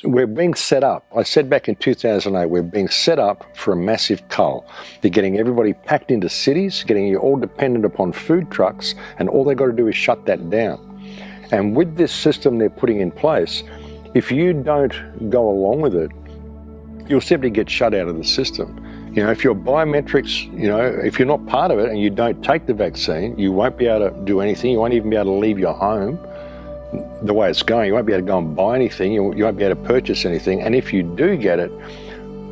we're being set up. I said back in 2008, we're being set up for a massive cull. They're getting everybody packed into cities, getting you all dependent upon food trucks, and all they've got to do is shut that down. And with this system they're putting in place, if you don't go along with it, you'll simply get shut out of the system. You know, if your biometrics, you know, if you're not part of it and you don't take the vaccine, you won't be able to do anything. You won't even be able to leave your home the way it's going. You won't be able to go and buy anything. You won't be able to purchase anything. And if you do get it,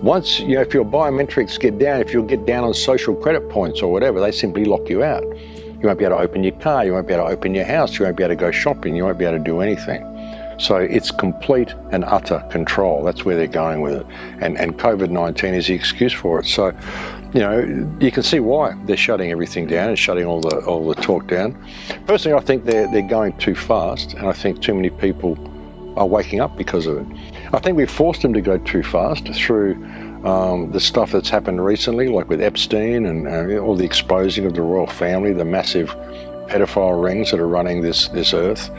once, you know, if your biometrics get down, if you'll get down on social credit points or whatever, they simply lock you out. You won't be able to open your car. You won't be able to open your house. You won't be able to go shopping. You won't be able to do anything. So it's complete and utter control. That's where they're going with it. And COVID-19 is the excuse for it. So, you know, you can see why they're shutting everything down and shutting all the talk down. Personally, I think they're going too fast, and I think too many people are waking up because of it. I think we've forced them to go too fast through the stuff that's happened recently, like with Epstein and all the exposing of the royal family, the massive pedophile rings that are running this earth.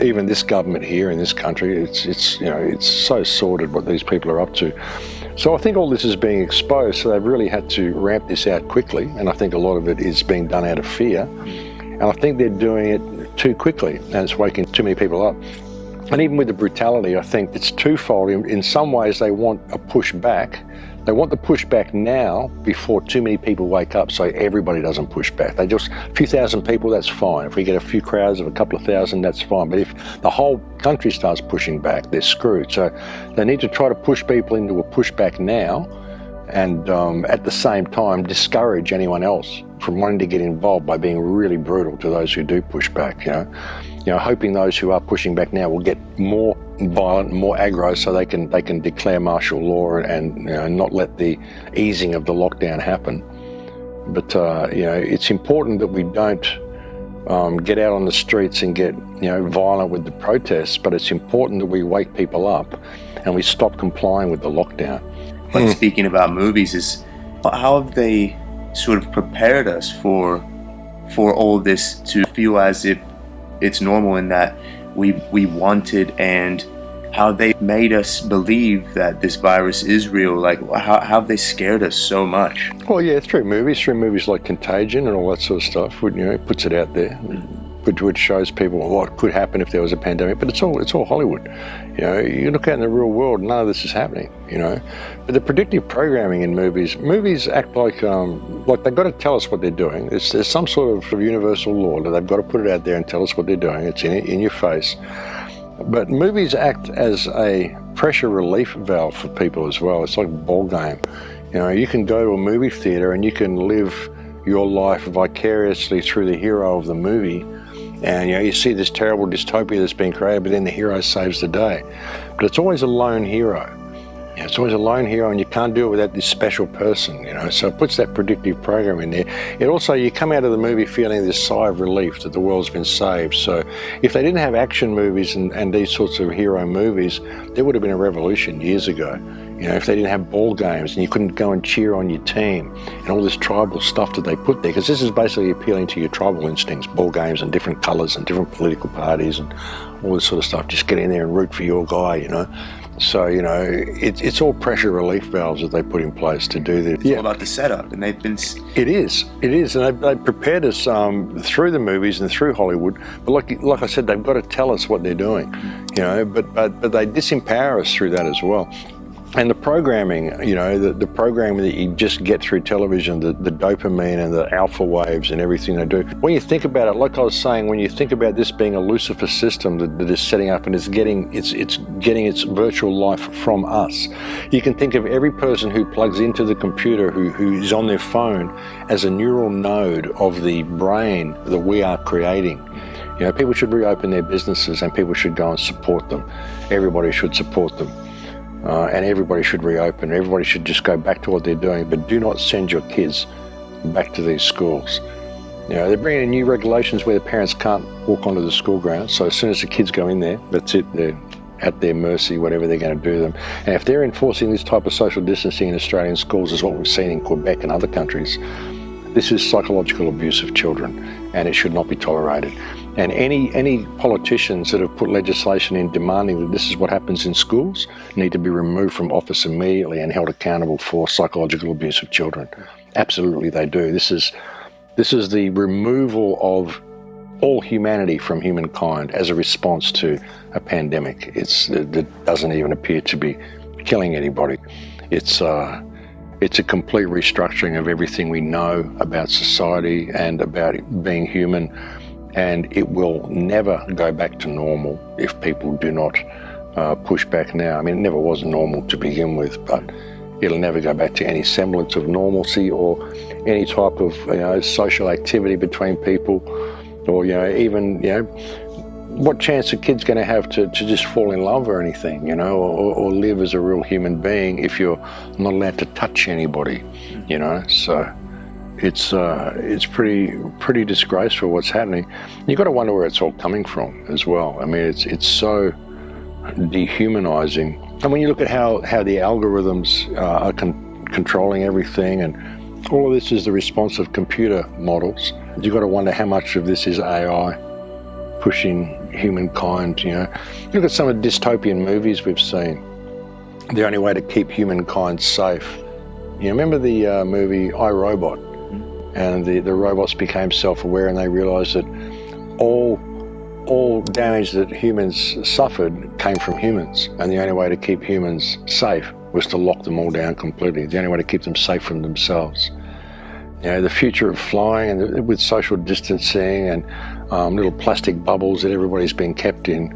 Even this government here in this country, it's you know, it's so sordid what these people are up to. So I think all this is being exposed, so they've really had to ramp this out quickly, and I think a lot of it is being done out of fear. And I think they're doing it too quickly, and it's waking too many people up. And even with the brutality, I think it's twofold. In some ways, they want a pushback. They want the pushback now before too many people wake up, so everybody doesn't push back. They just, a few thousand people, that's fine. If we get a few crowds of a couple of thousand, that's fine. But if the whole country starts pushing back, they're screwed. So they need to try to push people into a pushback now, and at the same time discourage anyone else from wanting to get involved by being really brutal to those who do push back. You know, hoping those who are pushing back now will get more violent, more aggro, so they can declare martial law and you know, not let the easing of the lockdown happen. But you know, it's important that we don't get out on the streets and get, you know, violent with the protests. But it's important that we wake people up and we stop complying with the lockdown. But speaking about movies, is how have they sort of prepared us for all this to feel as if it's normal, and that we want it, and how they made us believe that this virus is real? Like, how have they scared us so much? Well, yeah, through movies like Contagion and all that sort of stuff. You know, it puts it out there, which shows people what could happen if there was a pandemic. But it's all Hollywood. You know, you look out in the real world, none of this is happening. You know, but the predictive programming in movies act like they've got to tell us what they're doing. There's some sort of universal law that they've got to put it out there and tell us what they're doing. It's in your face. But movies act as a pressure relief valve for people as well. It's like a ball game. You know, you can go to a movie theater and you can live your life vicariously through the hero of the movie. And you know, you see this terrible dystopia that's been created, but then the hero saves the day. But it's always a lone hero. You know, it's always a lone hero, and you can't do it without this special person, you know. So it puts that predictive program in there. It also, you come out of the movie feeling this sigh of relief that the world's been saved. So if they didn't have action movies and these sorts of hero movies, there would have been a revolution years ago. You know, if they didn't have ball games and you couldn't go and cheer on your team and all this tribal stuff that they put there, because this is basically appealing to your tribal instincts, ball games and different colours and different political parties and all this sort of stuff. Just get in there and root for your guy, you know. So, you know, it's all pressure relief valves that they put in place to do this. It's all about the setup, and they've been... It is, and they've prepared us through the movies and through Hollywood. But like I said, they've got to tell us what they're doing, you know. But they disempower us through that as well. And the programming, you know, the programming that you just get through television, the dopamine and the alpha waves and everything they do. When you think about it, like I was saying, when you think about this being a Lucifer system that is setting up and is getting its virtual life from us, you can think of every person who plugs into the computer, who is on their phone, as a neural node of the brain that we are creating. You know, people should reopen their businesses and people should go and support them. Everybody should support them. And everybody should reopen. Everybody should just go back to what they're doing, but do not send your kids back to these schools. You know, they're bringing in new regulations where the parents can't walk onto the school grounds. So as soon as the kids go in there, that's it. They're at their mercy, whatever they're going to do to them. And if they're enforcing this type of social distancing in Australian schools, as what we've seen in Quebec and other countries, This is psychological abuse of children, and it should not be tolerated. And any politicians that have put legislation in demanding that this is what happens in schools need to be removed from office immediately and held accountable for psychological abuse of children. Absolutely they do. This is the removal of all humanity from humankind as a response to a pandemic. It doesn't even appear to be killing anybody. It's a complete restructuring of everything we know about society and about being human, and it will never go back to normal if people do not push back now. I mean, it never was normal to begin with, but it'll never go back to any semblance of normalcy or any type of social activity between people, or even what chance are kids going to have to just fall in love or anything, or live as a real human being if you're not allowed to touch anybody, So it's pretty disgraceful what's happening. You've got to wonder where it's all coming from as well. I mean, it's so dehumanizing. And when you look at how the algorithms are controlling everything, and all of this is the response of computer models, you've got to wonder how much of this is AI pushing humankind. Look at some of the dystopian movies we've seen. The only way to keep humankind safe. Remember the movie I, Robot? And the robots became self-aware, and they realized that all damage that humans suffered came from humans, and the only way to keep humans safe was to lock them all down completely. The only way to keep them safe from themselves. The future of flying, and with social distancing and little plastic bubbles that everybody's been kept in,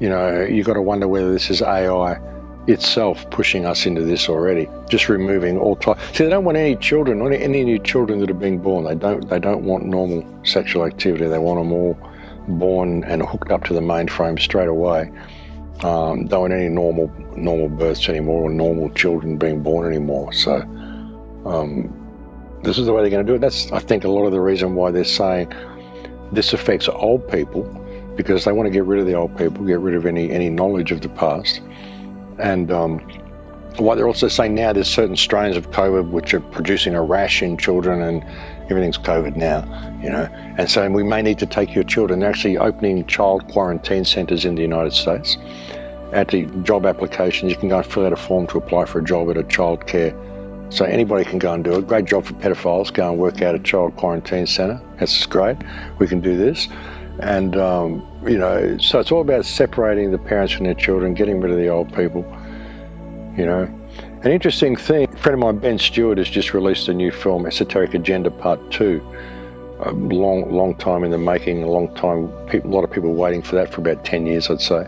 you've got to wonder whether this is AI itself pushing us into this already. Just removing all type. See, they don't want any children, not any new children that are being born. They don't want normal sexual activity. They want them all born and hooked up to the mainframe straight away. Don't want any normal births anymore, or normal children being born anymore. So this is the way they're going to do it. That's, I think, a lot of the reason why they're saying this affects old people, because they want to get rid of the old people, get rid of any knowledge of the past. And what they're also saying now, there's certain strains of COVID which are producing a rash in children, and everything's COVID now, And so we may need to take your children. They're actually opening child quarantine centres in the United States. At the job applications, you can go and fill out a form to apply for a job at a child care. So anybody can go and do it. Great job for pedophiles. Go and work out a child quarantine centre. That's great. We can do this. And, so it's all about separating the parents from their children, getting rid of the old people, An interesting thing, a friend of mine, Ben Stewart, has just released a new film, Esoteric Agenda Part 2. A long time in the making, a lot of people waiting for that for about 10 years, I'd say.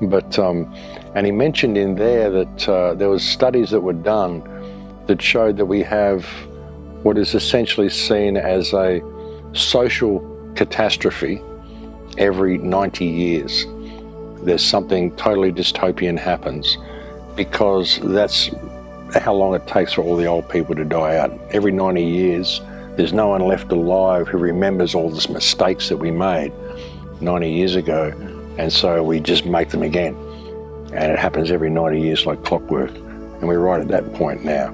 But, and he mentioned in there that there was studies that were done that showed that we have what is essentially seen as a social catastrophe every 90 years. There's something totally dystopian happens, because that's how long it takes for all the old people to die out. Every 90 years, there's no one left alive who remembers all the mistakes that we made 90 years ago, and so we just make them again. And it happens every 90 years like clockwork, and we're right at that point now.